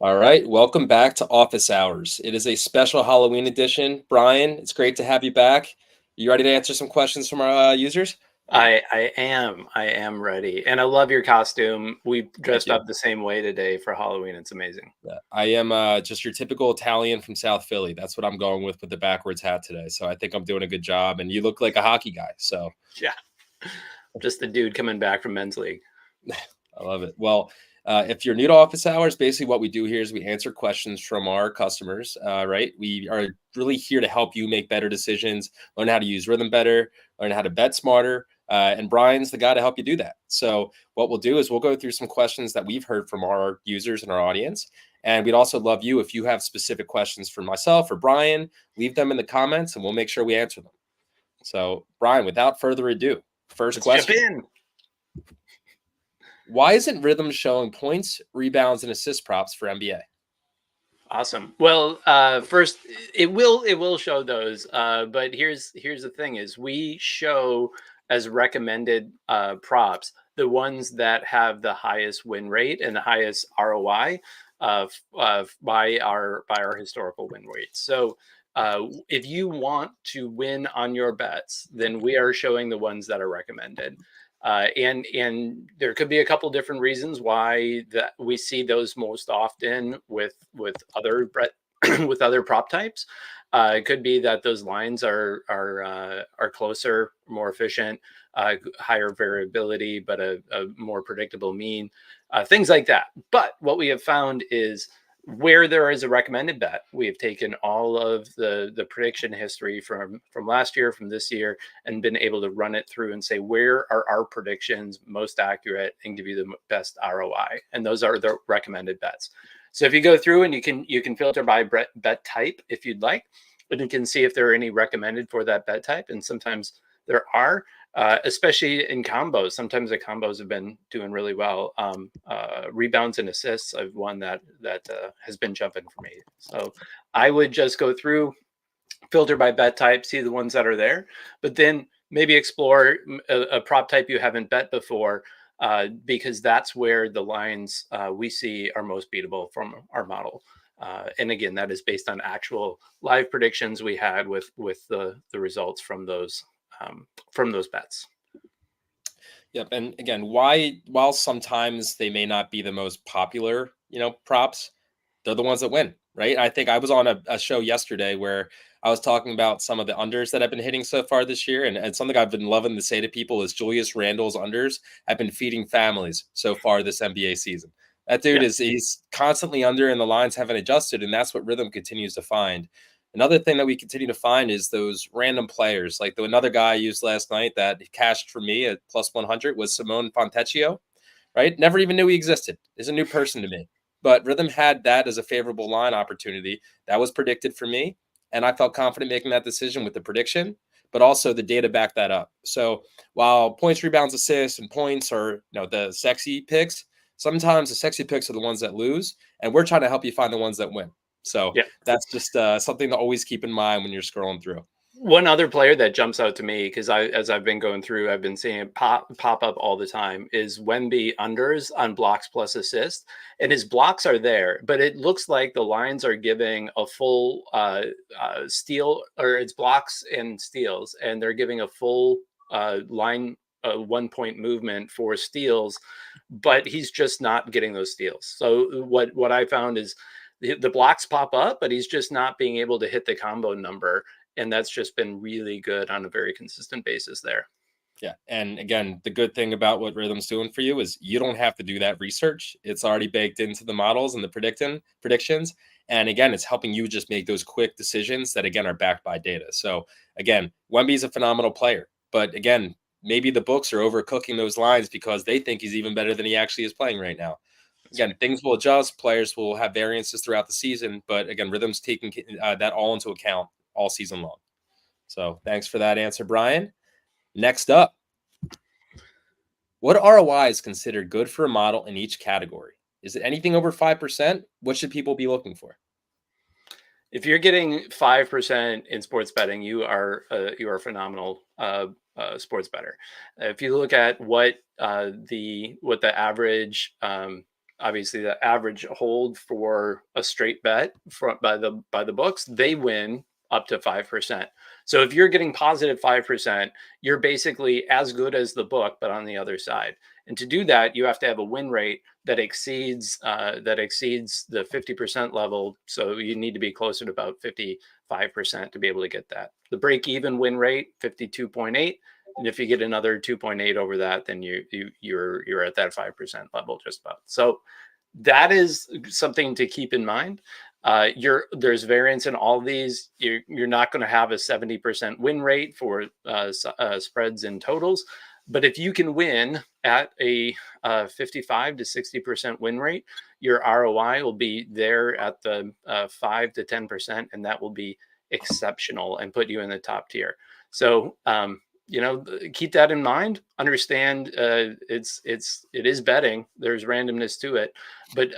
All right, welcome back to Office Hours. It is a special Halloween edition. Brian, it's great to have you back. You ready to answer some questions from our users? I am ready, and I love your costume. We Thank dressed you. up the same way today for Halloween. It's amazing. Yeah, I am just your typical Italian from South Philly. That's what I'm going with the backwards hat today. So I think I'm doing a good job. And you look like a hockey guy. So Yeah, just the dude coming back from men's league. I love it. Well, if you're new to Office Hours, basically what we do here is we answer questions from our customers, right? We are really here to help you make better decisions, learn how to use Rithmm better, learn how to bet smarter. And Brian's the guy to help you do that. So what we'll do is we'll go through some questions that we've heard from our users and our audience. And we'd also love you if you have specific questions for myself or Brian, leave them in the comments and we'll make sure we answer them. So Brian, without further ado, first Let's jump question. in. Why isn't Rithmm showing points, rebounds, and assist props for NBA? Awesome. Well, first, it will show those, but here's the thing: is we show as recommended props the ones that have the highest win rate and the highest ROI by our historical win rates. So. If you want to win on your bets, then we are showing the ones that are recommended. And there could be a couple different reasons why that we see those most often with other with other prop types. It could be that those lines are closer, more efficient, higher variability, but a more predictable mean, things like that. But what we have found is where there is a recommended bet, we have taken all of the prediction history from last year, from this year, and been able to run it through and say where are our predictions most accurate and give you the best ROI, and those are the recommended bets. So if you go through and you can filter by bet type if you'd like, and you can see if there are any recommended for that bet type, and sometimes there are. Especially in combos. Sometimes the combos have been doing really well. Rebounds and assists, I've one that has been jumping for me. So I would just go through, filter by bet type, see the ones that are there, but then maybe explore a prop type you haven't bet before, because that's where the lines we see are most beatable from our model. And again, that is based on actual live predictions we had with the results from those bets. Yep. And again, while sometimes they may not be the most popular, props, they're the ones that win, right? I think I was on a show yesterday where I was talking about some of the unders that I've been hitting so far this year. And something I've been loving to say to people is Julius Randle's unders have been feeding families so far this NBA season. That dude Yeah. he's constantly under and the lines haven't adjusted. And that's what Rithmm continues to find. Another thing that we continue to find is those random players. Like another guy I used last night that cashed for me at plus 100 was Simone Fontecchio, right? Never even knew he existed. Is a new person to me. But Rithmm had that as a favorable line opportunity. That was predicted for me. And I felt confident making that decision with the prediction, but also the data backed that up. So while points, rebounds, assists, and points are the sexy picks, sometimes the sexy picks are the ones that lose. And we're trying to help you find the ones that win. So Yeah. that's just something to always keep in mind when you're scrolling through. One other player that jumps out to me, because as I've been going through, I've been seeing it pop up all the time, is Wemby unders on blocks plus assist, and his blocks are there, but it looks like the lines are giving a full steal, or it's blocks and steals, and they're giving a full line 1 point movement for steals, but he's just not getting those steals. So what I found is the blocks pop up, but he's just not being able to hit the combo number, and that's just been really good on a very consistent basis there. Yeah. And again, the good thing about what Rhythm's doing for you is you don't have to do that research. It's already baked into the models and the predictions. And again, it's helping you just make those quick decisions that again are backed by data. So again, Wemby's a phenomenal player. But again, maybe the books are overcooking those lines because they think he's even better than he actually is playing right now. Again, things will adjust. Players will have variances throughout the season. But again, Rhythm's taking that all into account all season long. So thanks for that answer, Brian. Next up, what ROI is considered good for a model in each category? Is it anything over 5%? What should people be looking for? If you're getting 5% in sports betting, you are a phenomenal sports better. If you look at what the average obviously the average hold for a straight bet by the books, they win up to 5%. So if you're getting positive 5%, you're basically as good as the book, but on the other side. And to do that, you have to have a win rate that exceeds the 50% level. So you need to be closer to about 55% to be able to get that. The break even win rate 52.8. And if you get another 2.8 over that, then you're at that 5% level just about. So that is something to keep in mind. There's variance in all of these. You're not going to have a 70% win rate for spreads and totals, but if you can win at a 55 to 60% win rate, your ROI will be there at the 5 to 10%, and that will be exceptional and put you in the top tier. So keep that in mind. Understand it is betting. There's randomness to it, but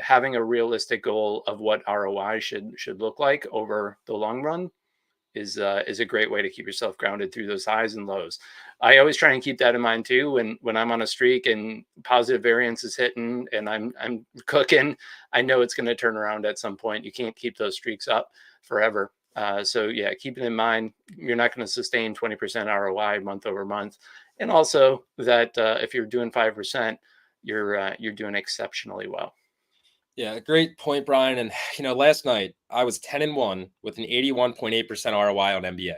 having a realistic goal of what ROI should look like over the long run is a great way to keep yourself grounded through those highs and lows. I always try and keep that in mind too. When I'm on a streak and positive variance is hitting and I'm cooking, I know it's going to turn around at some point. You can't keep those streaks up forever. So yeah, keep it in mind. You're not going to sustain 20% ROI month over month, and also that if you're doing 5%, you're doing exceptionally well. Yeah, great point, Brian. And last night I was 10-1 with an 81.8% ROI on NBA.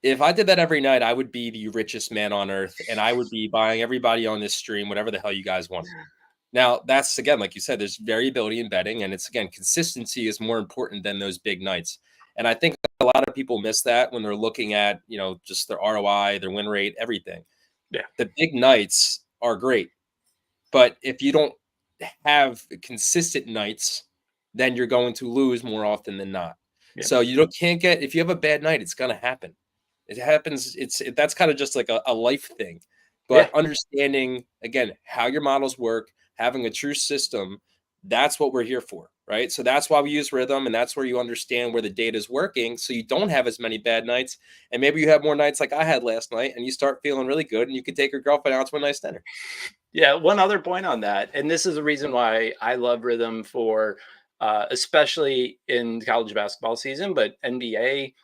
If I did that every night, I would be the richest man on earth, and I would be buying everybody on this stream whatever the hell you guys want. Now, that's again, like you said, there's variability in betting, and it's again, consistency is more important than those big nights. And I think a lot of people miss that when they're looking at, just their ROI, their win rate, everything. Yeah. The big nights are great. But if you don't have consistent nights, then you're going to lose more often than not. Yeah. So can't get, if you have a bad night, it's going to happen. It happens. That's kind of just like a life thing. But understanding, again, how your models work, having a true system, that's what we're here for, right? So that's why we use Rithmm, and that's where you understand where the data is working, so you don't have as many bad nights, and maybe you have more nights like I had last night, and you start feeling really good, and you can take your girlfriend out to a nice dinner. Yeah, one other point on that, and this is the reason why I love Rithmm for, especially in college basketball season, but NBA,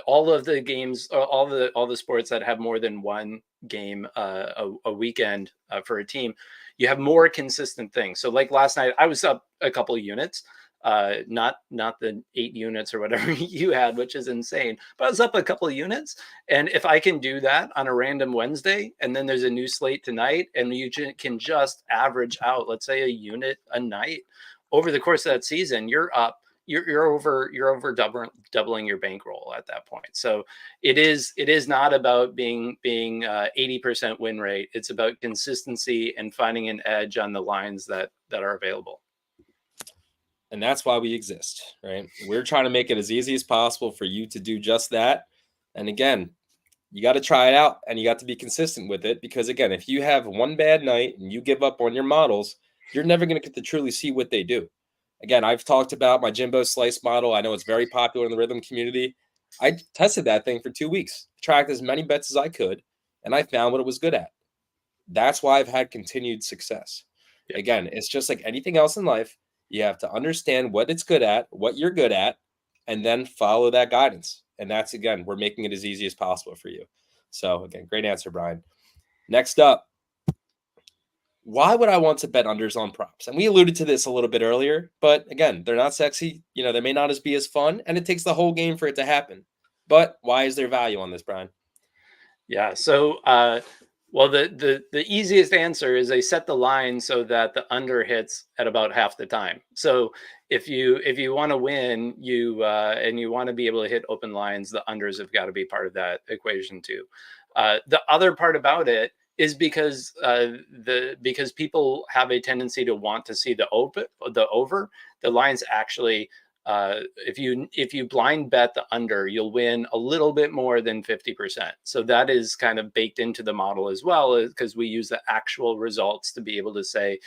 all of the games, all the sports that have more than one game a weekend for a team, you have more consistent things. So, like last night, I was up a couple of units, not the 8 units or whatever you had, which is insane, but I was up a couple of units. And if I can do that on a random Wednesday, and then there's a new slate tonight, and you can just average out, let's say, a unit a night over the course of that season, you're up. You're over doubling your bankroll at that point. So it is not about being 80% win rate. It's about consistency and finding an edge on the lines that are available. And that's why we exist, right? We're trying to make it as easy as possible for you to do just that. And again, you got to try it out, and you got to be consistent with it, because again, if you have one bad night and you give up on your models, you're never going to get to truly see what they do. Again, I've talked about my Jimbo Slice model. I know it's very popular in the Rithmm community. I tested that thing for 2 weeks, tracked as many bets as I could, and I found what it was good at. That's why I've had continued success. Yeah. Again, it's just like anything else in life. You have to understand what it's good at, what you're good at, and then follow that guidance. And that's, again, we're making it as easy as possible for you. So again, great answer, Brian. Next up, why would I want to bet unders on props? And we alluded to this a little bit earlier, but again, they're not sexy. They may not be as fun, and it takes the whole game for it to happen. But why is there value on this, Brian? Yeah. So, well, the easiest answer is they set the line so that the under hits at about half the time. So if you want to win, and you want to be able to hit open lines, the unders have got to be part of that equation too. The other part about it is because people have a tendency to want to see the over. The lines actually, if you blind bet the under, you'll win a little bit more than 50%. So that is kind of baked into the model as well, because we use the actual results to be able to say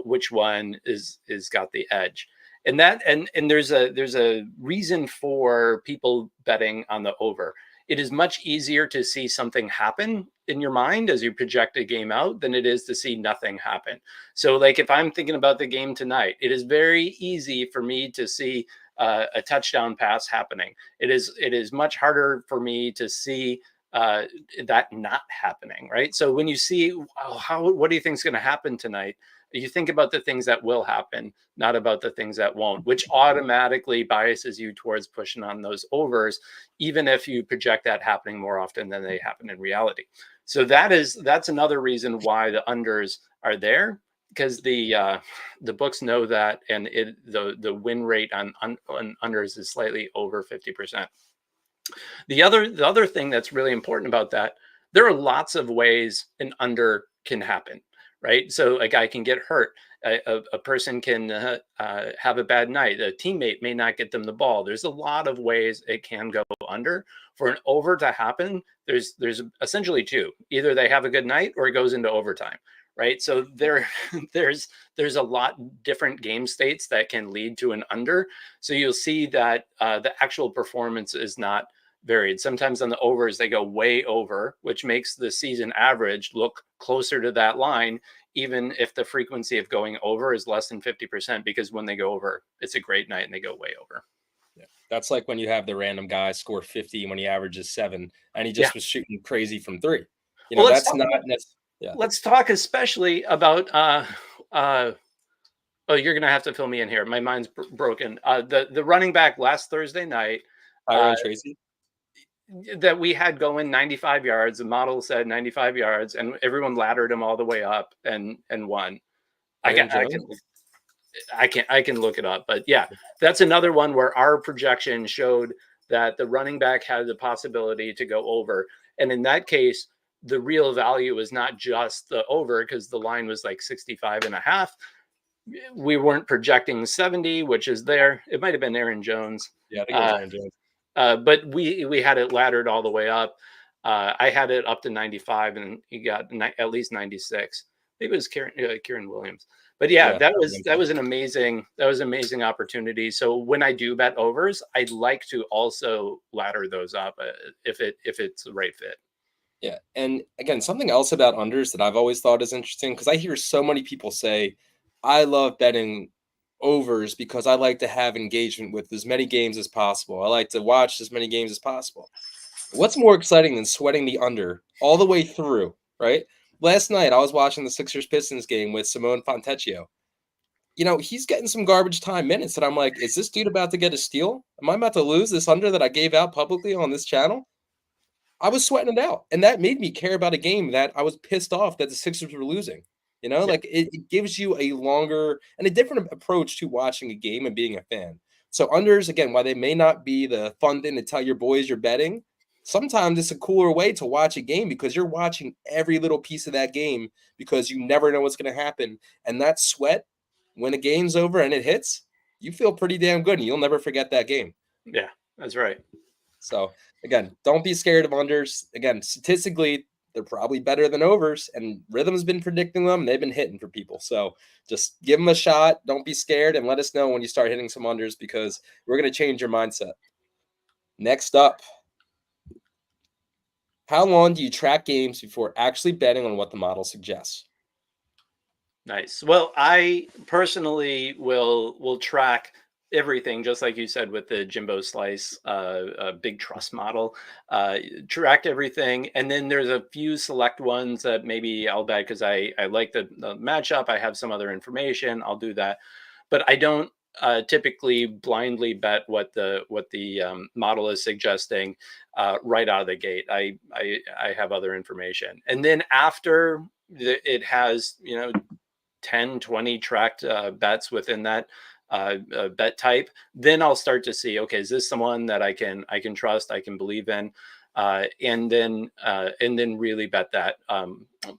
which one is got the edge. And there's a reason for people betting on the over. it is much easier to see something happen in your mind as you project a game out than it is to see nothing happen. So like if I'm thinking about the game tonight, it is very easy for me to see a touchdown pass happening. It is much harder for me to see that not happening, right? So when you see, oh, what do you think is going to happen tonight? You think about the things that will happen, not about the things that won't, which automatically biases you towards pushing on those overs, even if you project that happening more often than they happen in reality. So that's another reason why the unders are there, because the books know that, and the win rate on unders is slightly over 50%. The other thing that's really important about that, there are lots of ways an under can happen, right? So a guy can get hurt, a person can have a bad night, a teammate may not get them the ball. There's a lot of ways it can go under. For an over to happen, there's essentially two: either they have a good night or it goes into overtime, right? So there's a lot different game states that can lead to an under. So you'll see that the actual performance is not varied. Sometimes on the overs, they go way over, which makes the season average look closer to that line, even if the frequency of going over is less than 50%, because when they go over, it's a great night and they go way over. Yeah. That's like when you have the random guy score 50 when he averages 7 and he Yeah. just was shooting crazy from 3. Well, That's not yeah. let's talk especially about oh, you're gonna have to fill me in here. My mind's broken. The running back last Thursday night, uh, Tyrone Tracy. that we had going 95 yards. The model said 95 yards, and everyone laddered him all the way up and won. I Aaron can I Jones. can I can look it up, but yeah, that's another one where our projection showed that the running back had the possibility to go over, and in that case, the real value is not just the over, because the line was like 65 and a half. We weren't projecting 70, which is there. It might have been Aaron Jones. Yeah, I think it was Aaron Jones. But we had it laddered all the way up. I had it up to 95, and he got at least 96. Maybe it was Kieran Williams. But yeah, Yeah. that was an amazing opportunity. So when I do bet overs, I'd like to also ladder those up if it's the right fit. Yeah. And again, something else about unders that I've always thought is interesting, because I hear so many people say, I love betting overs because I like to have engagement with as many games as possible. I like to watch as many games as possible. What's more exciting than sweating the under all the way through, right? Last night, I was watching the Sixers Pistons game with Simone Fontecchio. He's getting some garbage time minutes, and I'm like, is this dude about to get a steal? Am I about to lose this under that I gave out publicly on this channel? I was sweating it out, and that made me care about a game that I was pissed off that the Sixers were losing. Yeah. Like it gives you a longer and a different approach to watching a game and being a fan. So unders, again, while they may not be the fun thing to tell your boys you're betting, sometimes it's a cooler way to watch a game because you're watching every little piece of that game because you never know what's going to happen. And that sweat, when the game's over and it hits, you feel pretty damn good, and you'll never forget that game. Yeah, that's right. So again, don't be scared of unders. Again, statistically, they're probably better than overs, and Rithmm's been predicting them. They've been hitting for people. So just give them a shot. Don't be scared, and let us know when you start hitting some unders, because we're going to change your mindset. Next up, how long do you track games before actually betting on what the model suggests? Nice. Well, I personally will track everything, just like you said with the Jimbo Slice big trust model. Track everything, and then there's a few select ones that maybe I'll bet because I like the matchup. I have some other information. I'll do that, but I don't typically blindly bet what the model is suggesting right out of the gate. I have other information, and then after it has 10, 20 tracked bets within that bet type, then I'll start to see, okay, is this someone that I can trust, I can believe in, and then really bet that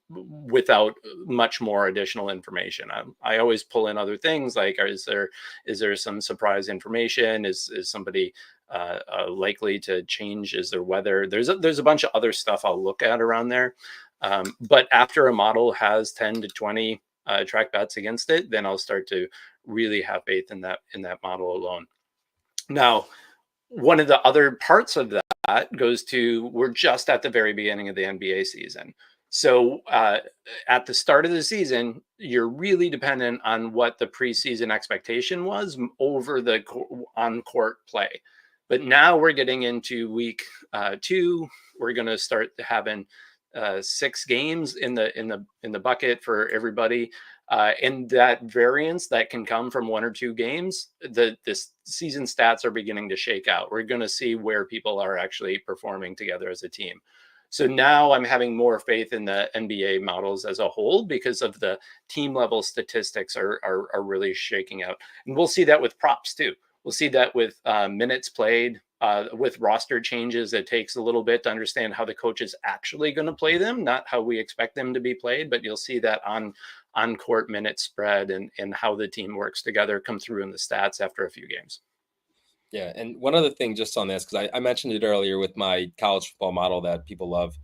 without much more additional information. I always pull in other things like, is there some surprise information? Is somebody likely to change? Is there weather? There's a bunch of other stuff I'll look at around there. But after a model has 10 to 20 track bets against it, then I'll start to really have faith in that model alone. Now, one of the other parts of that goes to, we're just at the very beginning of the NBA season. So at the start of the season, you're really dependent on what the preseason expectation was over the on-court play. But now we're getting into week 2. We're going to start having 6 games in the bucket for everybody. And that variance that can come from 1 or 2 games, this season stats are beginning to shake out. We're going to see where people are actually performing together as a team. So now I'm having more faith in the NBA models as a whole because of the team level statistics are really shaking out. And we'll see that with props too. We'll see that with minutes played, with roster changes. It takes a little bit to understand how the coach is actually going to play them, not how we expect them to be played, but you'll see that on court minute spread and how the team works together come through in the stats after a few games. Yeah, and one other thing just on this, because I mentioned it earlier with my college football model that people love,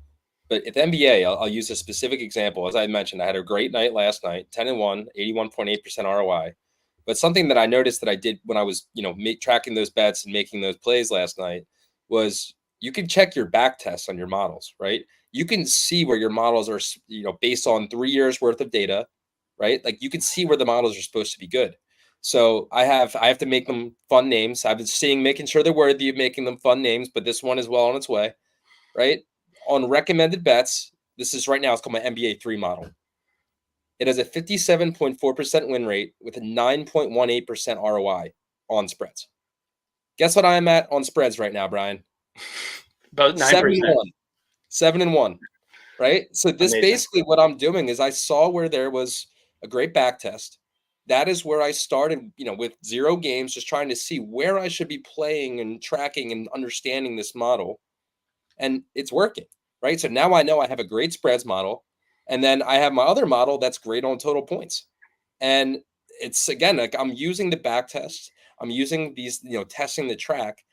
but at the NBA, I'll use a specific example. As I mentioned, I had a great night last night, 10-1, 81.8% ROI. But something that I noticed that I did when I was, tracking those bets and making those plays last night was you can check your back tests on your models, right? You can see where your models are, based on 3 years worth of data, right? Like you can see where the models are supposed to be good. So I have to make them fun names. I've been making sure they're worthy of making them fun names, but this one is well on its way, right? On recommended bets, this is right now, it's called my NBA 3 model. It has a 57.4% win rate with a 9.18% ROI on spreads. Guess what I'm at on spreads right now, Brian? About 9%. 7-1, right? So this Amazing. basically what I'm doing is I saw where there was a great back test. That is where I started, with 0 games, just trying to see where I should be playing and tracking and understanding this model. And it's working, right? So now I know I have a great spreads model. And then I have my other model that's great on total points. And it's, again, like I'm using the back test. I'm using these, testing the track.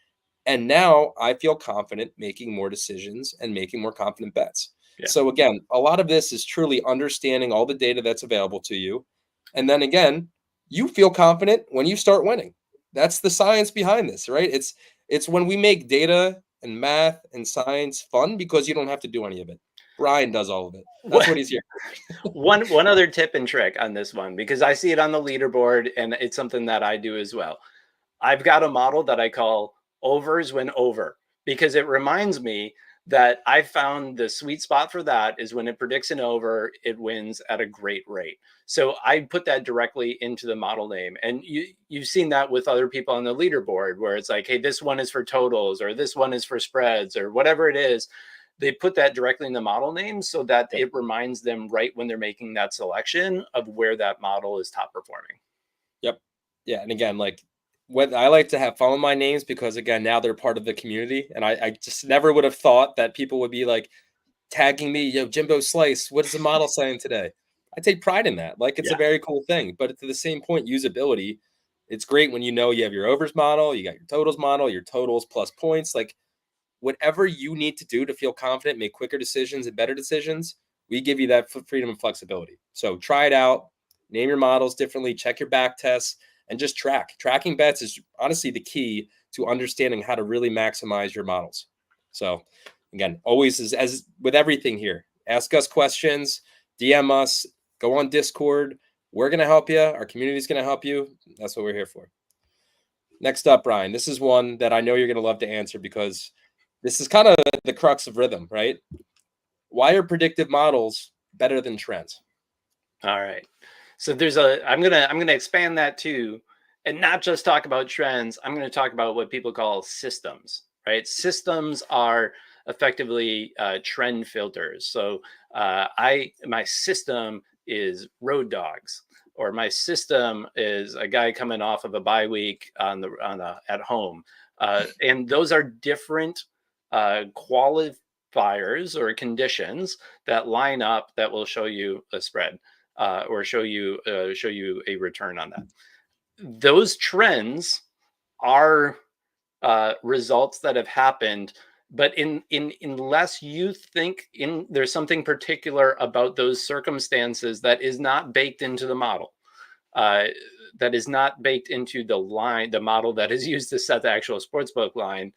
And now I feel confident making more decisions and making more confident bets. Yeah. So again, a lot of this is truly understanding all the data that's available to you. And then again, you feel confident when you start winning. That's the science behind this, right? It's when we make data and math and science fun because you don't have to do any of it. Brian does all of it. That's what he's here for. One other tip and trick on this one, because I see it on the leaderboard and it's something that I do as well. I've got a model that I call overs when over, because it reminds me that I found the sweet spot for that is when it predicts an over, it wins at a great rate. So I put that directly into the model name. And you've seen that with other people on the leaderboard where it's like, hey, this one is for totals or this one is for spreads or whatever it is. They put that directly in the model name so that it reminds them right when they're making that selection of where that model is top performing. Yep. Yeah. And again, like what I like to have fun with my names because again, now they're part of the community. And I just never would have thought that people would be like tagging me, Jimbo Slice, what is the model saying today? I take pride in that. Like it's a very cool thing. But to the same point, usability, it's great when you have your overs model, you got your totals model, your totals plus points. Like whatever you need to do to feel confident, make quicker decisions and better decisions, we give you that freedom and flexibility. So try it out, name your models differently, check your back tests, and just track. Tracking bets is honestly the key to understanding how to really maximize your models. So again, always as with everything here, ask us questions, DM us, go on Discord. We're going to help you. Our community is going to help you. That's what we're here for. Next up, Brian, this is one that I know you're going to love to answer because this is kind of the crux of Rithmm, right? Why are predictive models better than trends? All right. So I'm gonna expand that too, and not just talk about trends. I'm going to talk about what people call systems, right? Systems are effectively trend filters. So my system is road dogs, or my system is a guy coming off of a bye week at home, and those are different qualifiers or conditions that line up that will show you a spread or show you a return on that. Those trends are results that have happened, but unless you think there's something particular about those circumstances that is not baked into the model, that is not baked into the model that is used to set the actual sportsbook line,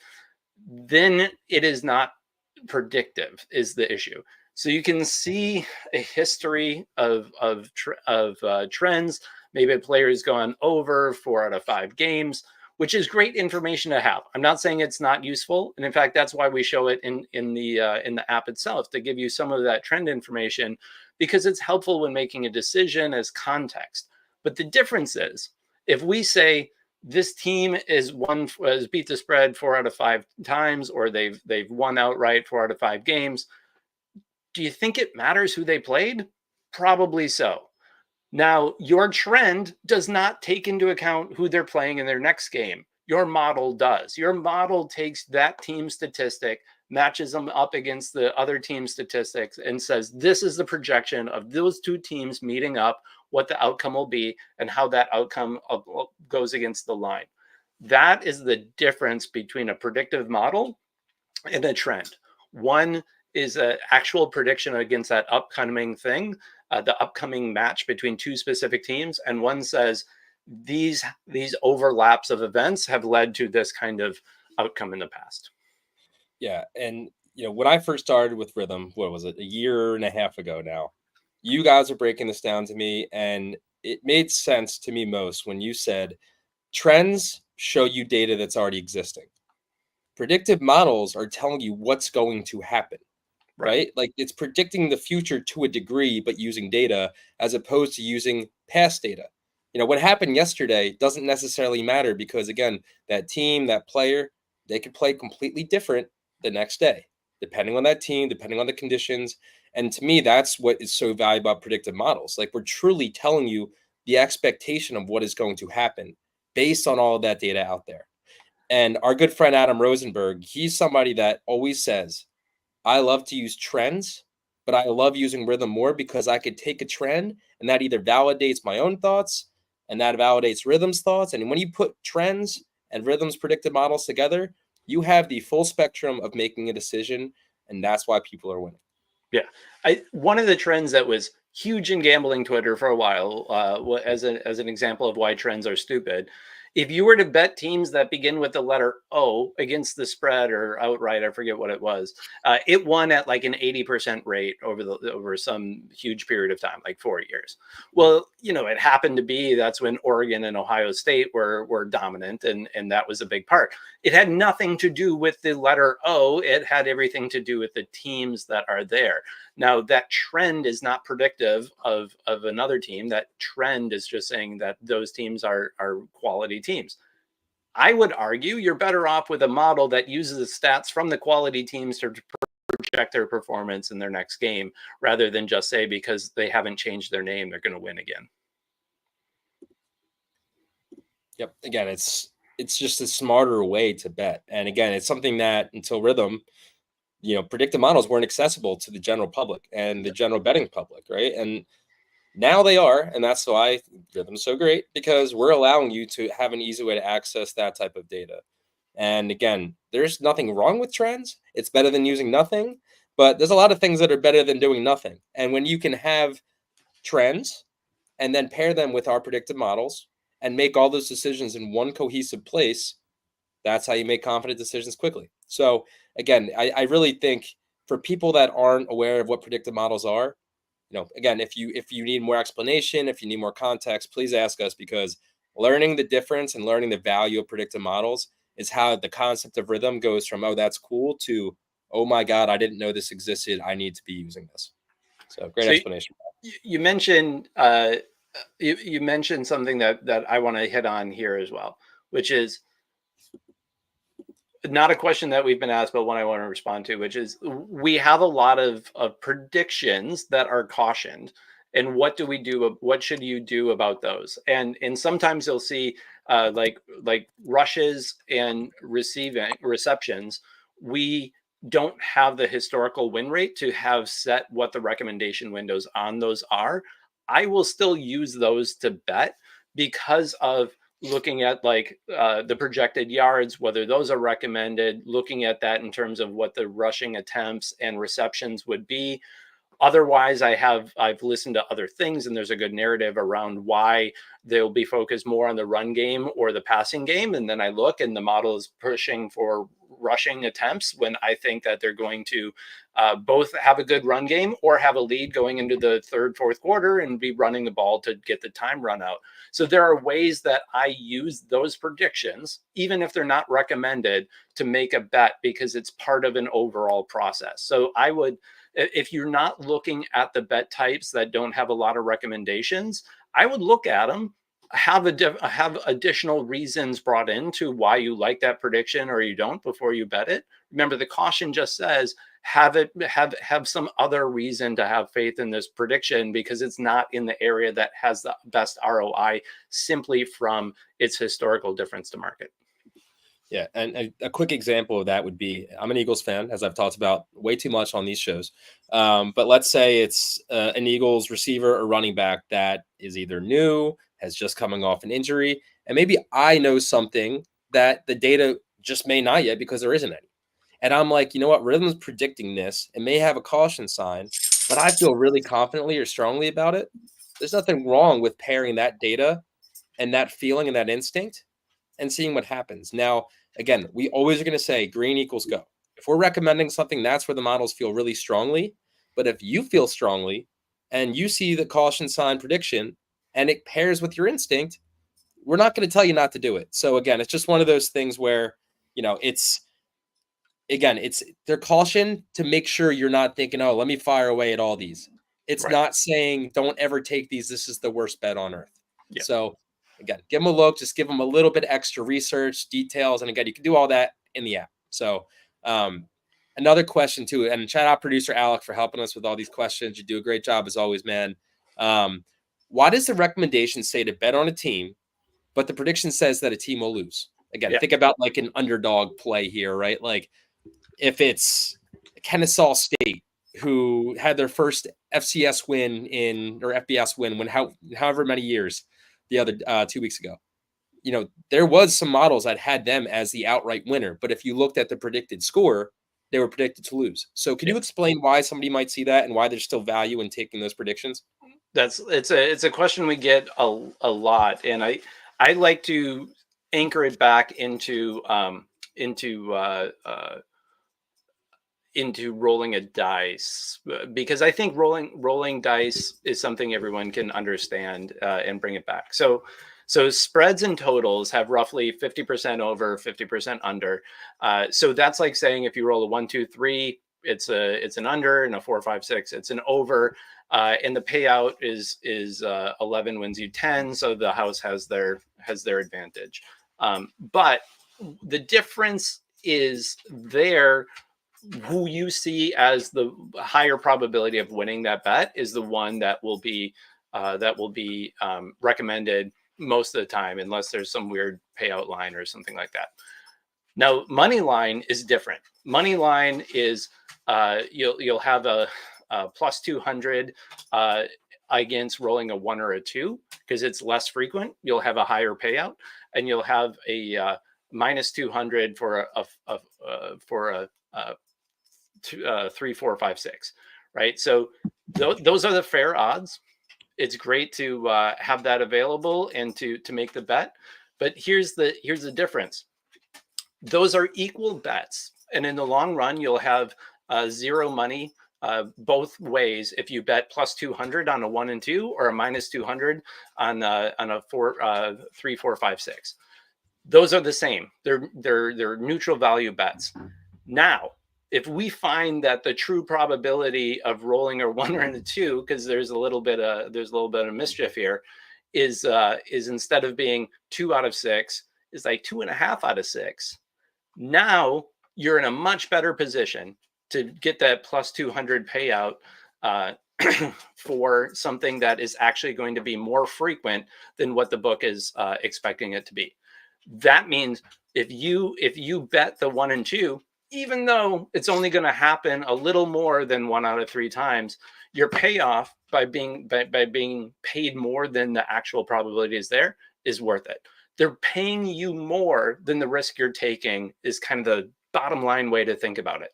then it is not predictive is the issue. So you can see a history of trends. Maybe a player has gone over 4 out of 5 games, which is great information to have. I'm not saying it's not useful, and in fact, that's why we show it in the app itself, to give you some of that trend information, because it's helpful when making a decision as context. But the difference is, if we say this team has beat the spread 4 out of 5 times, or they've won outright 4 out of 5 games, do you think it matters who they played? Probably so. Now, your trend does not take into account who they're playing in their next game. Your model does. Your model takes that team statistic, matches them up against the other team statistics, and says, this is the projection of those two teams meeting up, what the outcome will be, and how that outcome goes against the line. That is the difference between a predictive model and a trend. One is an actual prediction against that upcoming thing, the upcoming match between two specific teams, and one says these overlaps of events have led to this kind of outcome in the past. Yeah, and when I first started with Rithmm, what was it, a year and a half ago now? You guys are breaking this down to me, and it made sense to me most when you said trends show you data that's already existing. Predictive models are telling you what's going to happen, right? Like it's predicting the future to a degree, but using data as opposed to using past data. What happened yesterday doesn't necessarily matter because, again, that team, that player, they could play completely different the next day, depending on that team, depending on the conditions. And to me, that's what is so valuable about predictive models. Like we're truly telling you the expectation of what is going to happen based on all of that data out there. And our good friend Adam Rosenberg, he's somebody that always says, I love to use trends, but I love using Rithmm more because I could take a trend and that either validates my own thoughts and that validates Rithmm's thoughts. And when you put trends and Rithmm's predictive models together, you have the full spectrum of making a decision. And that's why people are winning. Yeah. One of the trends that was huge in gambling Twitter for a while, as an example of why trends are stupid, if you were to bet teams that begin with the letter O against the spread or outright, I forget what it was, it won at like an 80% rate over some huge period of time, like 4 years. Well, it happened to be that's when Oregon and Ohio State were dominant, and that was a big part. It had nothing to do with the letter O. It had everything to do with the teams that are there. Now, that trend is not predictive of another team. That trend is just saying that those teams are quality teams. I would argue you're better off with a model that uses the stats from the quality teams to project their performance in their next game, rather than just say because they haven't changed their name, they're going to win again. Yep. Again, it's just a smarter way to bet. And again, it's something that until Rithmm, predictive models weren't accessible to the general public and the general betting public, right? And now they are, and that's why Rithmm's so great, because we're allowing you to have an easy way to access that type of data. And again, there's nothing wrong with trends. It's better than using nothing, but there's a lot of things that are better than doing nothing. And when you can have trends and then pair them with our predictive models and make all those decisions in one cohesive place, that's how you make confident decisions quickly. So again, I really think for people that aren't aware of what predictive models are, again, if you need more explanation, if you need more context, please ask us, because learning the difference and learning the value of predictive models is how the concept of Rithmm goes from, oh, that's cool, to, oh my God, I didn't know this existed, I need to be using this. So great explanation. You mentioned you mentioned something that I want to hit on here as well, which is not a question that we've been asked, but one I want to respond to, which is we have a lot of predictions that are cautioned. And what do we do? What should you do about those? And sometimes you'll see like rushes and receptions. We don't have the historical win rate to have set what the recommendation windows on those are. I will still use those to bet because of looking at like the projected yards, whether those are recommended, looking at that in terms of what the rushing attempts and receptions would be. Otherwise, I've listened to other things, and there's a good narrative around why they'll be focused more on the run game or the passing game. And then I look, and the model is pushing for rushing attempts when I think that they're going to both have a good run game or have a lead going into the third, fourth quarter and be running the ball to get the time run out. So there are ways that I use those predictions, even if they're not recommended, to make a bet because it's part of an overall process. So I would, if you're not looking at the bet types that don't have a lot of recommendations, I would look at them, have additional reasons brought into why you like that prediction or you don't before you bet it. Remember, the caution just says have some other reason to have faith in this prediction because it's not in the area that has the best ROI simply from its historical difference to market. Yeah, and a quick example of that would be I'm an Eagles fan, as I've talked about way too much on these shows. But let's say it's an Eagles receiver or running back that is either new, has just coming off an injury, and maybe I know something that the data just may not yet because there isn't any. And I'm like, you know what, Rhythm's predicting this. It may have a caution sign, but I feel really confidently or strongly about it. There's nothing wrong with pairing that data and that feeling and that instinct and seeing what happens. Now, again, we always are going to say green equals go. If we're recommending something, that's where the models feel really strongly. But if you feel strongly and you see the caution sign prediction and it pairs with your instinct, we're not going to tell you not to do it. So again, it's just one of those things where, it's their caution to make sure you're not thinking, oh, let me fire away at all these. It's Right. not saying don't ever take these. This is the worst bet on earth. Yeah. So again, give them a look, just give them a little bit extra research, details. And again, you can do all that in the app. So another question too, and shout out producer Alec for helping us with all these questions. You do a great job as always, man. Why does the recommendation say to bet on a team, but the prediction says that a team will lose? Again, think about like an underdog play here, right? Like if it's Kennesaw State, who had their first FCS win or FBS win however many years the other 2 weeks ago. There was some models that had them as the outright winner, but if you looked at the predicted score, they were predicted to lose. So can you explain why somebody might see that and why there's still value in taking those predictions? It's a question we get a lot, and I like to anchor it back into rolling a dice because I think rolling dice is something everyone can understand and bring it back. So spreads and totals have roughly 50% over, 50% under. So that's like saying if you roll a 1, 2, 3, it's an under, and a 4, 5, 6, it's an over. And the payout is 11 wins you 10, so the house has their advantage. But the difference is there. Who you see as the higher probability of winning that bet is the one that will be recommended most of the time, unless there's some weird payout line or something like that. Now, money line is different. Money line is you'll have a plus 200 against rolling a 1 or a 2 because it's less frequent. You'll have a higher payout, and you'll have a minus 200 for a 3, 4, 5, 6, right? So those are the fair odds. It's great to have that available and to make the bet. But here's the difference. Those are equal bets, and in the long run, you'll have zero money both ways if you bet plus 200 on a 1 and 2 or a minus 200 on a 4, 3, 4, 5, 6. Those are the same. They're neutral value bets. Now, if we find that the true probability of rolling a 1 or a 2, because there's a little bit of mischief here, is instead of being 2 out of 6, is like 2.5 out of 6. Now you're in a much better position to get that plus 200 payout for something that is actually going to be more frequent than what the book is expecting it to be. That means if you bet the 1 and 2, even though it's only going to happen a little more than 1 out of 3 times, your payoff by being paid more than the actual probability is there is worth it. They're paying you more than the risk you're taking is kind of the bottom line way to think about it.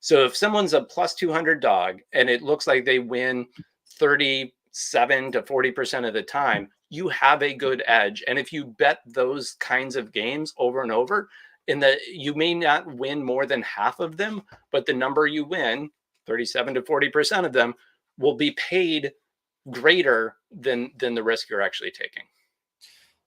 So if someone's a plus 200 dog and it looks like they win 37 to 40% of the time, you have a good edge. And if you bet those kinds of games over and over, in that you may not win more than half of them, but the number you win, 37 to 40% of them, will be paid greater than the risk you're actually taking.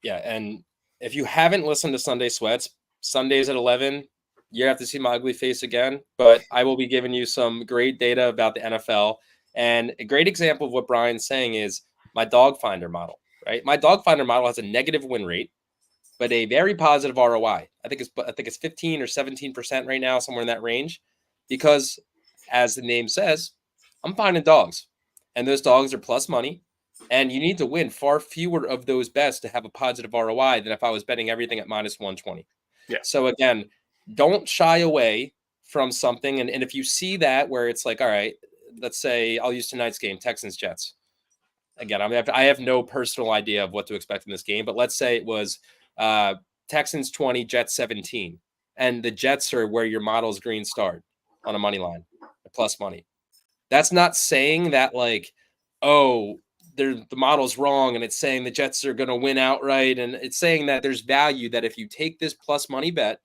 Yeah, and if you haven't listened to Sunday Sweats, Sundays at 11, you have to see my ugly face again. But I will be giving you some great data about the NFL. And a great example of what Brian's saying is my dog finder model, right? My dog finder model has a negative win rate, but a very positive ROI. I think it's 15 or 17% right now, somewhere in that range, because as the name says, I'm finding dogs, and those dogs are plus money, and you need to win far fewer of those bets to have a positive ROI than if I was betting everything at minus 120. Yeah. So again, don't shy away from something, and if you see that where it's like, all right, let's say I'll use tonight's game, Texans Jets. Again, I have no personal idea of what to expect in this game, but let's say it was uh, Texans 20, Jets 17, and the Jets are where your model's green starred on a money line, plus money. That's not saying that like, oh, the model's wrong, and it's saying the Jets are going to win outright, and it's saying that there's value that if you take this plus money bet,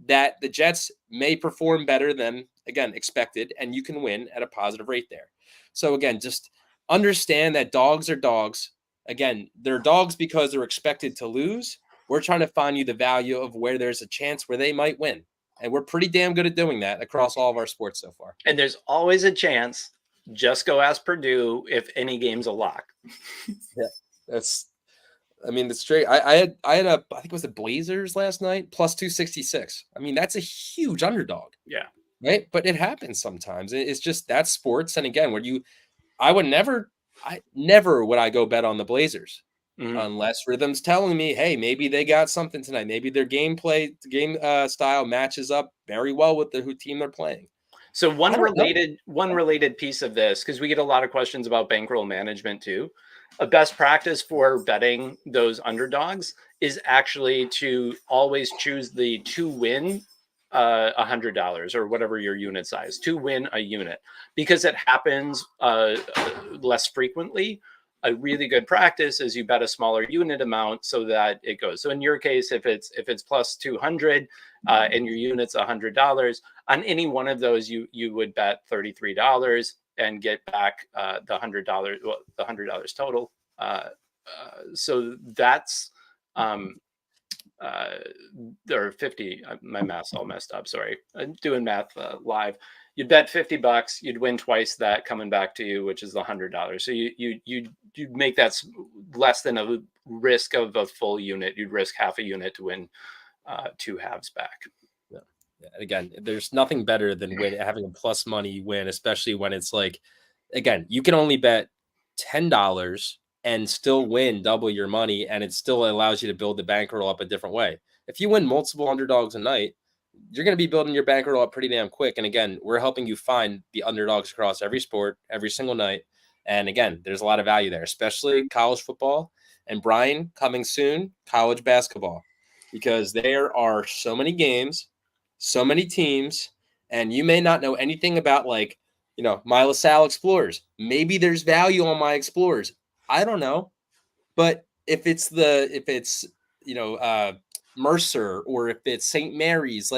that the Jets may perform better than, again, expected, and you can win at a positive rate there. So again, just understand that dogs are dogs. Again, they're dogs because they're expected to lose. We're trying to find you the value of where there's a chance where they might win. And we're pretty damn good at doing that across all of our sports so far. And there's always a chance. Just go ask Purdue if any game's a lock. Yeah, the straight. I had I think it was the Blazers last night plus 266. I mean, that's a huge underdog. Yeah. Right. But it happens sometimes. It's just that's sports. And again, I never would I go bet on the Blazers unless Rhythm's telling me, hey, maybe they got something tonight. Maybe their game style matches up very well with who team they're playing. So one related piece of this, because we get a lot of questions about bankroll management too. A best practice for betting those underdogs is actually to always choose the to win $100 or whatever your unit size, to win a unit, because it happens less frequently. A really good practice is you bet a smaller unit amount so that it goes. So in your case, if it's plus 200 and your unit's $100, on any one of those you would bet $33 and get back the $100 total. So that's or 50. My math's all messed up. Sorry, I'm doing math live. You'd bet $50, you'd win twice that coming back to you, which is the $100. So you'd make that less than a risk of a full unit. You'd risk half a unit to win two halves back. Yeah. Again, there's nothing better than having a plus money win, especially when it's like, again, you can only bet $10 and still win double your money, and it still allows you to build the bankroll up a different way. If you win multiple underdogs a night, you're going to be building your bankroll up pretty damn quick. And again, we're helping you find the underdogs across every sport, every single night. And again, there's a lot of value there, especially college football. And Brian, coming soon, college basketball, because there are so many games, so many teams, and you may not know anything about my LaSalle Explorers. Maybe there's value on my Explorers. I don't know. But if it's Mercer or if it's St. Mary's,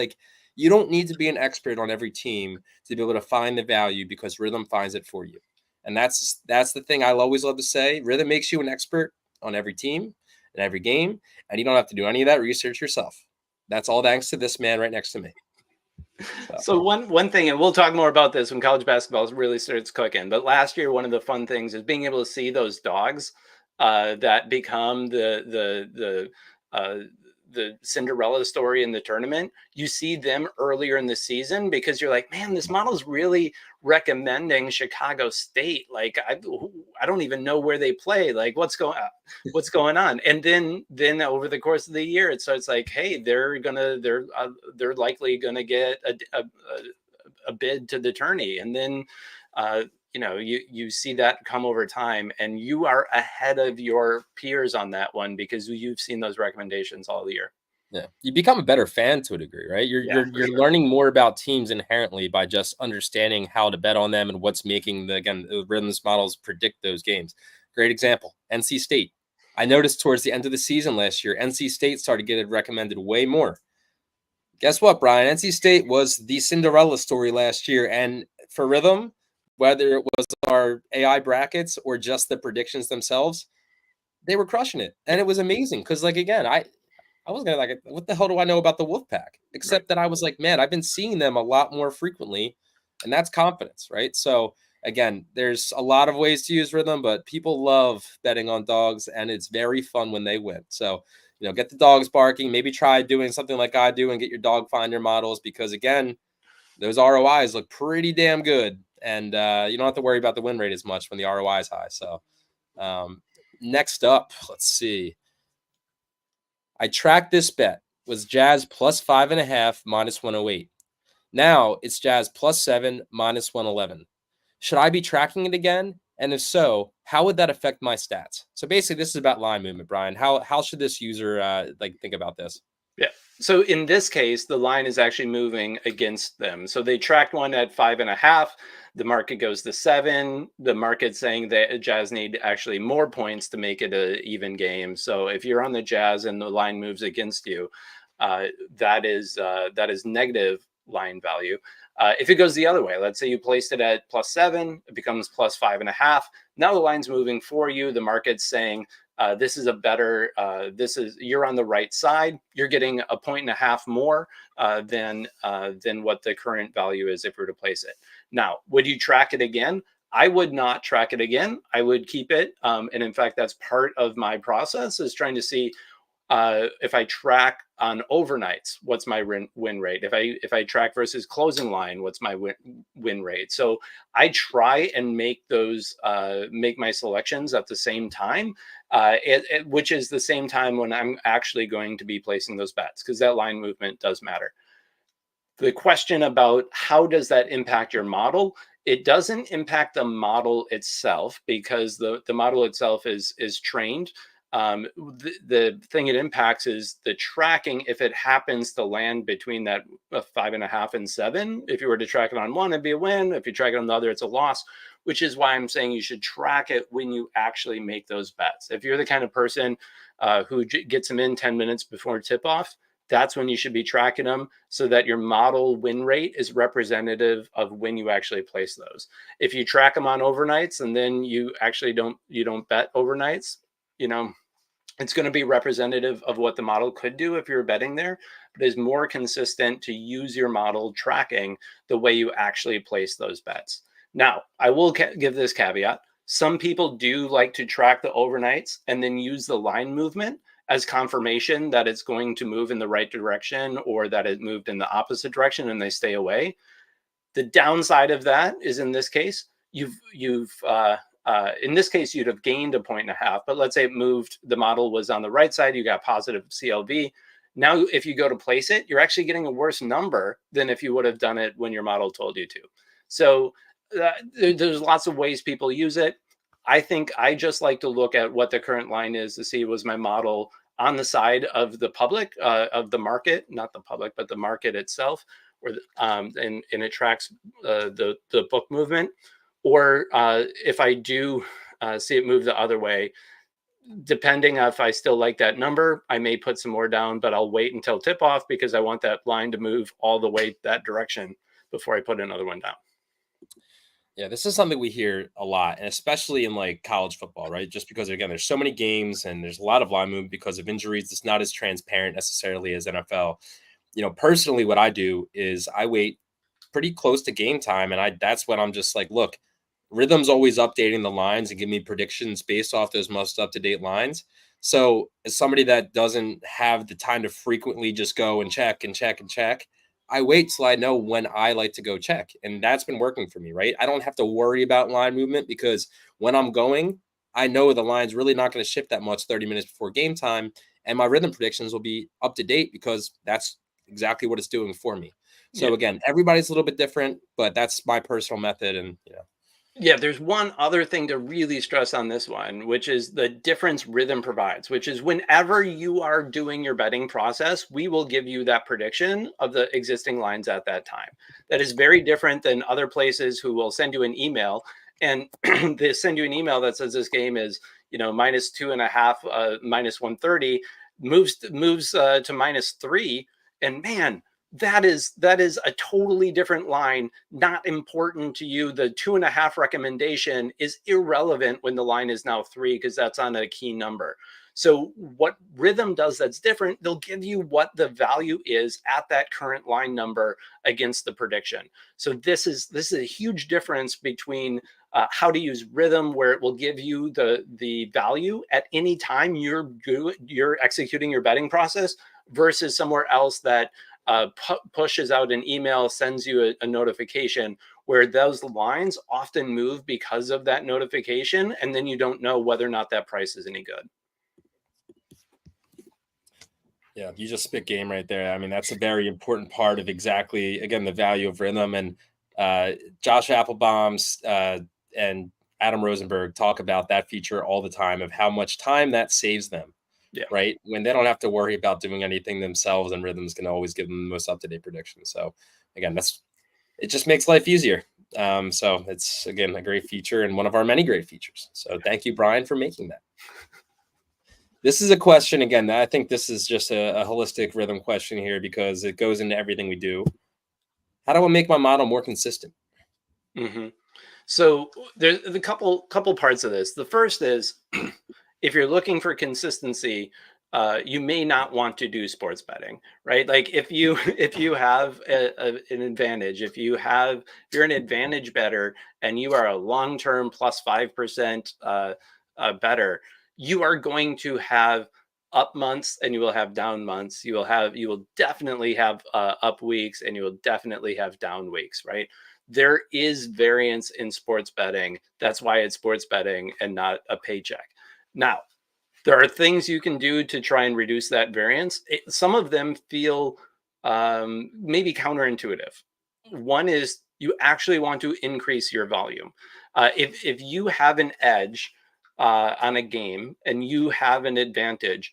you don't need to be an expert on every team to be able to find the value, because Rhythm finds it for you. And that's the thing I always love to say. Rhythm makes you an expert on every team and every game, and you don't have to do any of that research yourself. That's all thanks to this man right next to me. So one thing, and we'll talk more about this when college basketball really starts cooking, but last year, one of the fun things is being able to see those dogs that become the Cinderella story in the tournament. You see them earlier in the season because you're like, man, this model's really recommending Chicago State. Like, I don't even know where they play. Like, what's going on? And then over the course of the year, it starts like, hey, they're likely gonna get a bid to the tourney, and then you see that come over time, and you are ahead of your peers on that one because you've seen those recommendations all year. Yeah, you become a better fan to a degree, right? You're learning more about teams inherently by just understanding how to bet on them and what's making the Rhythm's models predict those games. Great example, NC State. I noticed towards the end of the season last year, NC State started getting recommended way more. Guess what, Brian? NC State was the Cinderella story last year. And for Rhythm, whether it was our AI brackets or just the predictions themselves, they were crushing it. And it was amazing because, like, again, I was gonna like, what the hell do I know about the Wolfpack? Right. Except that I was like, man, I've been seeing them a lot more frequently, and that's confidence, right? So again, there's a lot of ways to use Rhythm, but people love betting on dogs, and it's very fun when they win. So get the dogs barking. Maybe try doing something like I do and get your dog finder models because again, those ROIs look pretty damn good, and you don't have to worry about the win rate as much when the ROI is high. So um, next up, let's see. I tracked this bet was Jazz plus 5.5 minus 108. Now it's Jazz plus 7 minus 111. Should I be tracking it again? And if so, how would that affect my stats? So basically, this is about line movement, Brian. How should this user think about this? Yeah. So in this case, the line is actually moving against them. So they tracked one at 5.5. The market goes to 7. The market's saying that Jazz need actually more points to make it an even game. So if you're on the Jazz and the line moves against you, uh, that is negative line value. If it goes the other way, let's say you placed it at plus 7, it becomes plus 5.5. Now the line's moving for you. The market's saying this is a better, you're on the right side. You're getting a 1.5 more than what the current value is if we were to place it. Now, would you track it again? I would not track it again. I would keep it. And in fact, that's part of my process is trying to see if I track on overnights, what's my win rate? If I track versus closing line, what's my win rate? So I try and make those make my selections at the same time, which is the same time when I'm actually going to be placing those bets because that line movement does matter. The question about how does that impact your model? It doesn't impact the model itself because the model itself is trained. The thing it impacts is the tracking. If it happens to land between that 5.5 and 7, if you were to track it on one, it'd be a win. If you track it on the other, it's a loss. Which is why I'm saying you should track it when you actually make those bets. If you're the kind of person who gets them in 10 minutes before tip off, that's when you should be tracking them so that your model win rate is representative of when you actually place those. If you track them on overnights and then you actually don't bet overnights, you know, it's going to be representative of what the model could do if you're betting there, but it's more consistent to use your model tracking the way you actually place those bets. Now, I will give this caveat. Some people do like to track the overnights and then use the line movement as confirmation that it's going to move in the right direction or that it moved in the opposite direction and they stay away. The downside of that is in this case, in this case, you'd have gained a 1.5, but let's say it moved, the model was on the right side, you got positive CLV. Now, if you go to place it, you're actually getting a worse number than if you would have done it when your model told you to. So there's lots of ways people use it. I think I just like to look at what the current line is to see was my model on the side of the public, of the market, not the public, but the market itself, or and it tracks the book movement. Or if I do see it move the other way, depending if I still like that number, I may put some more down, but I'll wait until tip off because I want that line to move all the way that direction before I put another one down. Yeah, this is something we hear a lot, and especially in like college football, right? Just because again, there's so many games and there's a lot of line movement because of injuries. It's not as transparent necessarily as NFL. Personally, what I do is I wait pretty close to game time, and that's when I'm just like, look, Rhythm's always updating the lines and give me predictions based off those most up to date lines. So as somebody that doesn't have the time to frequently just go and check and check and check, I wait till I know when I like to go check. And that's been working for me, right? I don't have to worry about line movement because when I'm going, I know the line's really not going to shift that much 30 minutes before game time. And my Rhythm predictions will be up to date because that's exactly what it's doing for me. Yeah. So again, everybody's a little bit different, but that's my personal method. And Yeah, there's one other thing to really stress on this one, which is the difference Rhythm provides, which is whenever you are doing your betting process, we will give you that prediction of the existing lines at that time. That is very different than other places who will send you an email and they send you an email that says this game is, minus 2.5, minus 130, moves to minus 3. And man, that is a totally different line, not important to you. The 2.5 recommendation is irrelevant when the line is now 3, because that's on a key number. So what Rithmm does that's different, they'll give you what the value is at that current line number against the prediction. So this is a huge difference between how to use Rithmm, where it will give you the value at any time you're executing your betting process, versus somewhere else that pushes out an email, sends you a notification, where those lines often move because of that notification, and then you don't know whether or not that price is any good. Yeah, you just spit game right there. I mean, that's a very important part of exactly, again, the value of Rithmm. And Josh Applebaum's and Adam Rosenberg talk about that feature all the time, of how much time that saves them, Yeah. right? When they don't have to worry about doing anything themselves, and Rhythm's going to always give them the most up-to-date predictions. So again, it just makes life easier. So it's, again, a great feature and one of our many great features. So thank you, Brian, for making that. This is a question, again, I think this is just a holistic Rithmm question here, because it goes into everything we do. How do I make my model more consistent? Mm-hmm. So there's a couple parts of this. The first is, if you're looking for consistency, you may not want to do sports betting, right? Like if you if you have an advantage, if you're an advantage better and you are a long-term +5% better, you are going to have up months and you will have down months. You will definitely have up weeks, and you will definitely have down weeks, right? There is variance in sports betting. That's why it's sports betting and not a paycheck. Now, there are things you can do to try and reduce that variance. Some of them feel maybe counterintuitive. One is, you actually want to increase your volume. If you have an edge on a game and you have an advantage,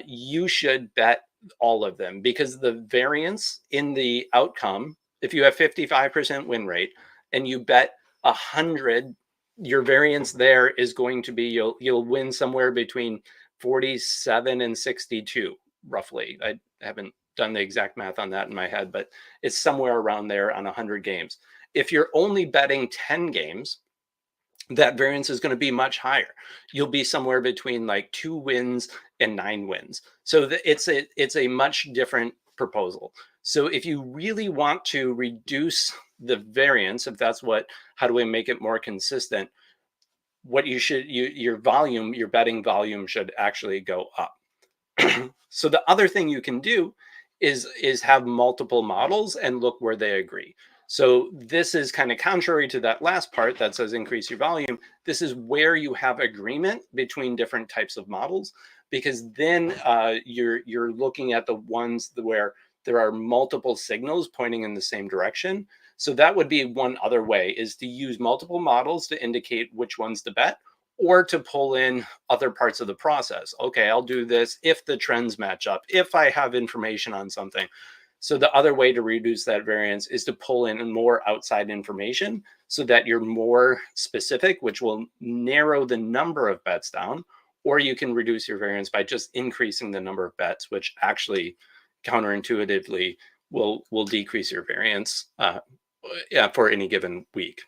you should bet all of them, because the variance in the outcome, if you have 55% win rate and you bet 100, your variance there is going to be, you'll win somewhere between 47 and 62, roughly. I haven't done the exact math on that in my head, but it's somewhere around there on 100 games. If you're only betting 10 games, that variance is going to be much higher. You'll be somewhere between like 2 wins and 9 wins. So it's a much different proposal. So if you really want to reduce the variance, if that's how do we make it more consistent, what your volume, your betting volume, should actually go up. So the other thing you can do is have multiple models and look where they agree. So this is kind of contrary to that last part that says increase your volume. This is where you have agreement between different types of models, because then you're looking at the ones where there are multiple signals pointing in the same direction. So that would be one other way, is to use multiple models to indicate which ones to bet, or to pull in other parts of the process. Okay, I'll do this if the trends match up, if I have information on something. So the other way to reduce that variance is to pull in more outside information, so that you're more specific, which will narrow the number of bets down. Or you can reduce your variance by just increasing the number of bets, which actually counterintuitively will decrease your variance for any given week.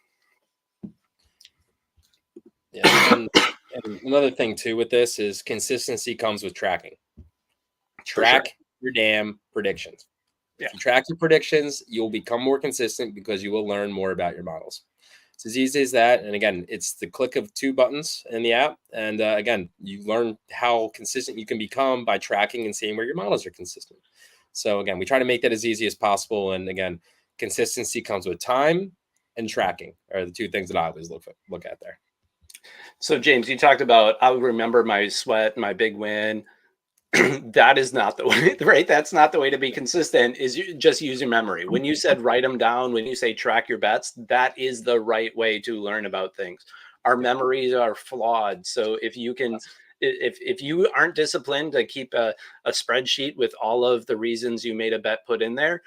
Yeah. And another thing too with this is consistency comes with tracking. Track your damn predictions. Yeah. If you track your predictions, you'll become more consistent, because you will learn more about your models. It's as easy as that. And again, it's the click of 2 buttons in the app. And again, you learn how consistent you can become by tracking and seeing where your models are consistent. So again, we try to make that as easy as possible. And again, consistency comes with time, and tracking are the 2 things that I always look at there. So James, you talked about, I'll remember my sweat, my big win. That is not the way, right? That's not the way to be consistent, is you just use your memory. When you said write them down, when you say track your bets, that is the right way to learn about things. Our memories are flawed. So if you can, if you aren't disciplined to keep a spreadsheet with all of the reasons you made a bet put in there,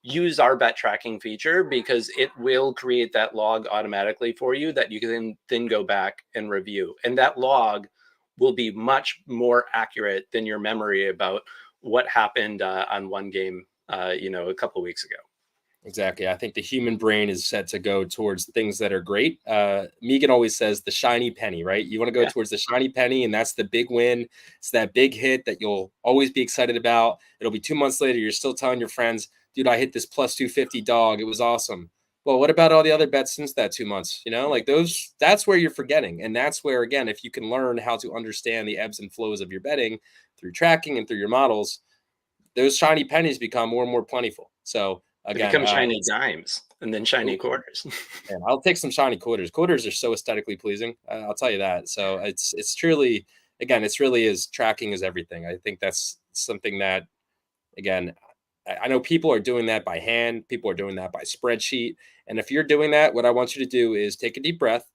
use our bet tracking feature, because it will create that log automatically for you that you can then go back and review. And that log will be much more accurate than your memory about what happened on one game a couple of weeks ago. Exactly. I think the human brain is set to go towards things that are great. Megan always says the shiny penny, right? You want to go Yeah. towards the shiny penny, and that's the big win. It's that big hit that you'll always be excited about. It'll be 2 months later. You're still telling your friends, dude, I hit this plus 250 dog. It was awesome. Well, what about all the other bets since that 2 months? Like those, that's where you're forgetting. And that's where, again, if you can learn how to understand the ebbs and flows of your betting through tracking and through your models, those shiny pennies become more and more plentiful. So, They again, become shiny it's dimes and then shiny ooh, quarters. man, I'll take some shiny quarters. Quarters are so aesthetically pleasing. I'll tell you that. So it's truly, again, it's really is tracking is everything. I think that's something that, again, I know people are doing that by hand. People are doing that by spreadsheet. And if you're doing that, what I want you to do is take a deep breath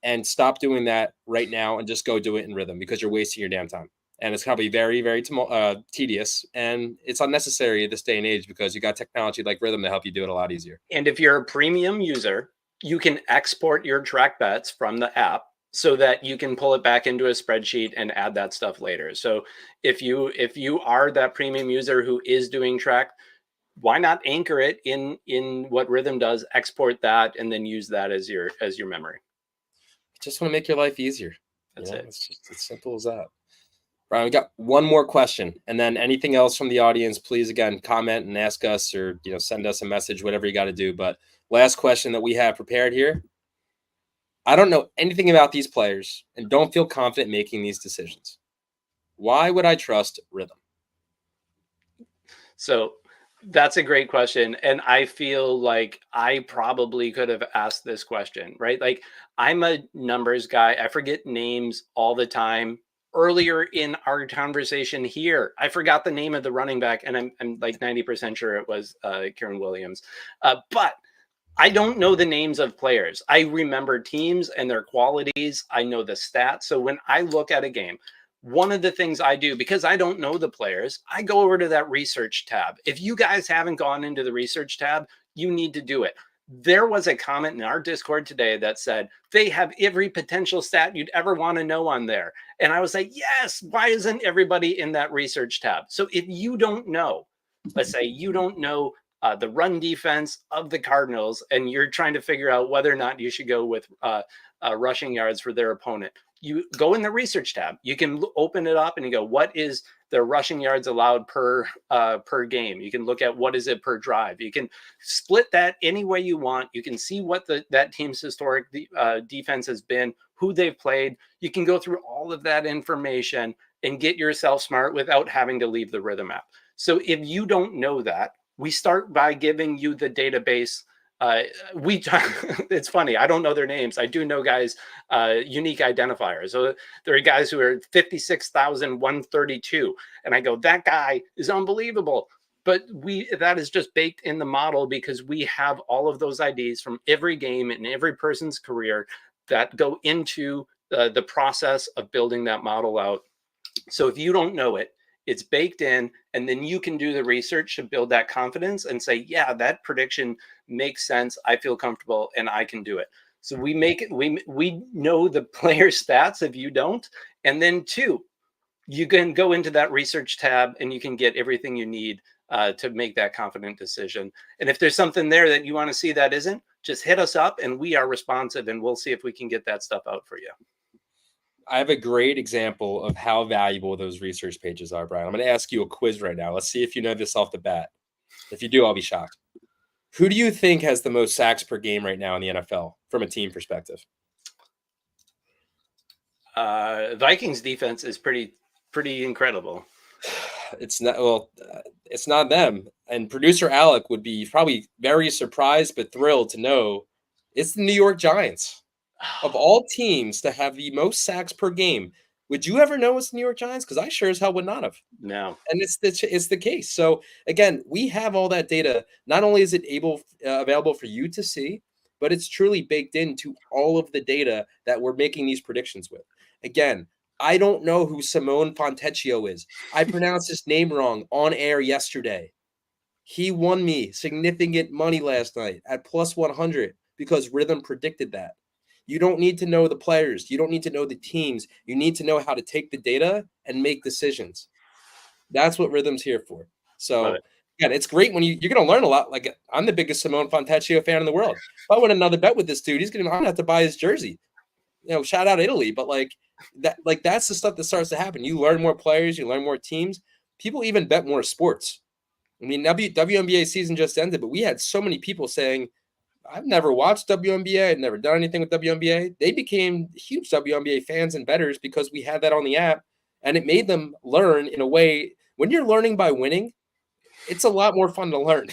and stop doing that right now and just go do it in Rithmm, because you're wasting your damn time. And it's probably very, very tedious, and it's unnecessary at this day and age because you got technology like Rithmm to help you do it a lot easier. And if you're a premium user, you can export your track bets from the app so that you can pull it back into a spreadsheet and add that stuff later. So if you are that premium user who is doing track, why not anchor it in what Rithmm does, export that, and then use that as your memory. Just want to make your life easier. That's it. It's just as simple as that. Brian, we got one more question, and then anything else from the audience, please again comment and ask us, or send us a message, whatever you got to do. But last question that we have prepared here: I don't know anything about these players and don't feel confident making these decisions. Why would I trust Rithmm? So that's a great question. And I feel like I probably could have asked this question, right? Like, I'm a numbers guy. I forget names all the time. Earlier in our conversation here, I forgot the name of the running back, and I'm like 90% sure it was Kieran Williams. But I don't know the names of players. I remember teams and their qualities. I know the stats. So when I look at a game, one of the things I do, because I don't know the players, I go over to that research tab. If you guys haven't gone into the research tab, you need to do it. There was a comment in our Discord today that said they have every potential stat you'd ever want to know on there. And I was like, yes, why isn't everybody in that research tab? So if you don't know, let's say you don't know the run defense of the Cardinals, and you're trying to figure out whether or not you should go with rushing yards for their opponent, you go in the research tab. You can open it up and you go, what is the rushing yards allowed per game? You can look at what is it per drive. You can split that any way you want. You can see what that team's historic defense has been, who they've played. You can go through all of that information and get yourself smart without having to leave the Rithmm app. So if you don't know that, we start by giving you the database. It's funny. I don't know their names. I do know guys, unique identifiers. So there are guys who are 56,132. And I go, that guy is unbelievable. But that is just baked in the model because we have all of those IDs from every game in every person's career that go into the process of building that model out. So if you don't know it, it's baked in, and then you can do the research to build that confidence and say, yeah, that prediction makes sense. I feel comfortable and I can do it. So we make it, we know the player stats if you don't. And then two, you can go into that research tab and you can get everything you need to make that confident decision. And if there's something there that you want to see that isn't, just hit us up and we are responsive, and we'll see if we can get that stuff out for you. I have a great example of how valuable those research pages are, Brian. I'm going to ask you a quiz right now. Let's see if you know this off the bat. If you do, I'll be shocked. Who do you think has the most sacks per game right now in the NFL from a team perspective? Vikings defense is pretty incredible. It's not them. And producer Alec would be probably very surprised but thrilled to know it's the New York Giants. Of all teams to have the most sacks per game, would you ever know it's the New York Giants? Because I sure as hell would not have. No. And it's the case. So again, we have all that data. Not only is it available for you to see, but it's truly baked into all of the data that we're making these predictions with. Again, I don't know who Simone Fontecchio is. I pronounced his name wrong on air yesterday. He won me significant money last night at plus 100 because Rithmm predicted that. You don't need to know the players. You don't need to know the teams. You need to know how to take the data and make decisions. That's what Rithmm's here for. So Yeah, it's great when you're going to learn a lot. Like I'm the biggest Simone Fontecchio fan in the world. If I win another bet with this dude, I'm gonna have to buy his jersey. Shout out Italy, but that's the stuff that starts to happen. You learn more players, you learn more teams. People even bet more sports. I mean, WNBA season just ended, but we had so many people saying, I've never watched WNBA. I've never done anything with WNBA. They became huge WNBA fans and bettors because we had that on the app, and it made them learn in a way. When you're learning by winning, it's a lot more fun to learn.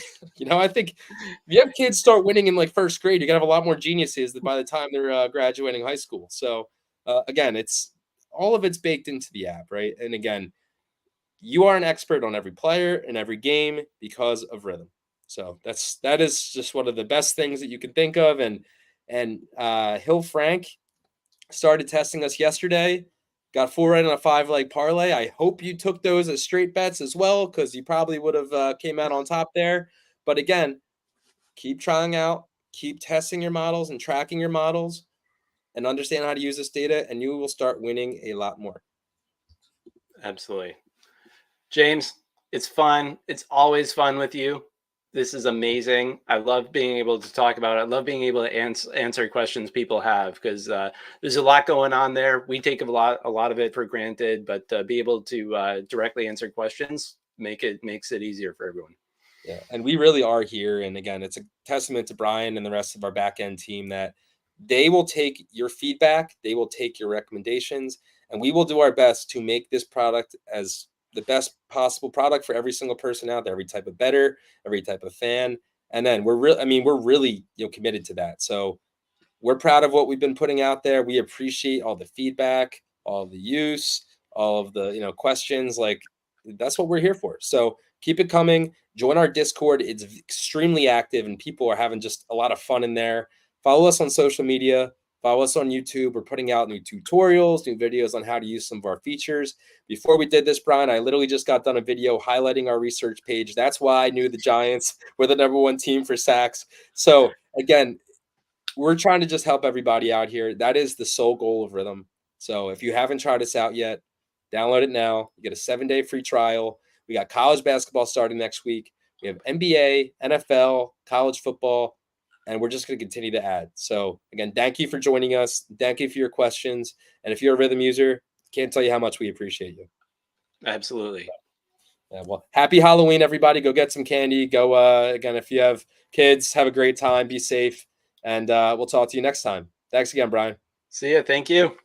I think if you have kids start winning in like first grade, you're gonna have a lot more geniuses that by the time they're graduating high school. So again, it's all of it's baked into the app, right? And again, you are an expert on every player and every game because of Rithmm. So that is just one of the best things that you can think of. And Hill Frank started testing us yesterday. Got 4 right on a 5-leg parlay. I hope you took those as straight bets as well, because you probably would have came out on top there. But again, keep trying out, keep testing your models and tracking your models, and understand how to use this data, and you will start winning a lot more. Absolutely. James, it's fun. It's always fun with you. This is amazing. I love being able to talk about it. I love being able to answer questions people have, because there's a lot going on there. We take a lot of it for granted, but be able to directly answer questions makes it easier for everyone. Yeah, and we really are here. And again, it's a testament to Brian and the rest of our back end team that they will take your feedback, they will take your recommendations, and we will do our best to make this product as the best possible product for every single person out there, every type of bettor, every type of fan. And then we're really committed to that. So we're proud of what we've been putting out there. We appreciate all the feedback, all the use, all of the questions. Like, that's what we're here for. So keep it coming. Join our Discord. It's extremely active and people are having just a lot of fun in there. Follow us on social media. Follow us on YouTube. We're putting out new tutorials, new videos on how to use some of our features. Before we did this, Brian, I literally just got done a video highlighting our research page. That's why I knew the Giants were the #1 team for sacks. So again, we're trying to just help everybody out here. That is the sole goal of Rithmm. So if you haven't tried us out yet, download it now. You get a 7-day free trial. We got college basketball starting next week. We have NBA, NFL, college football, and we're just going to continue to add. So again, thank you for joining us. Thank you for your questions. And if you're a Rithmm user, can't tell you how much we appreciate you. Absolutely. Yeah, well, happy Halloween, everybody. Go get some candy. Go, again, if you have kids, have a great time. Be safe. And we'll talk to you next time. Thanks again, Brian. See ya. Thank you.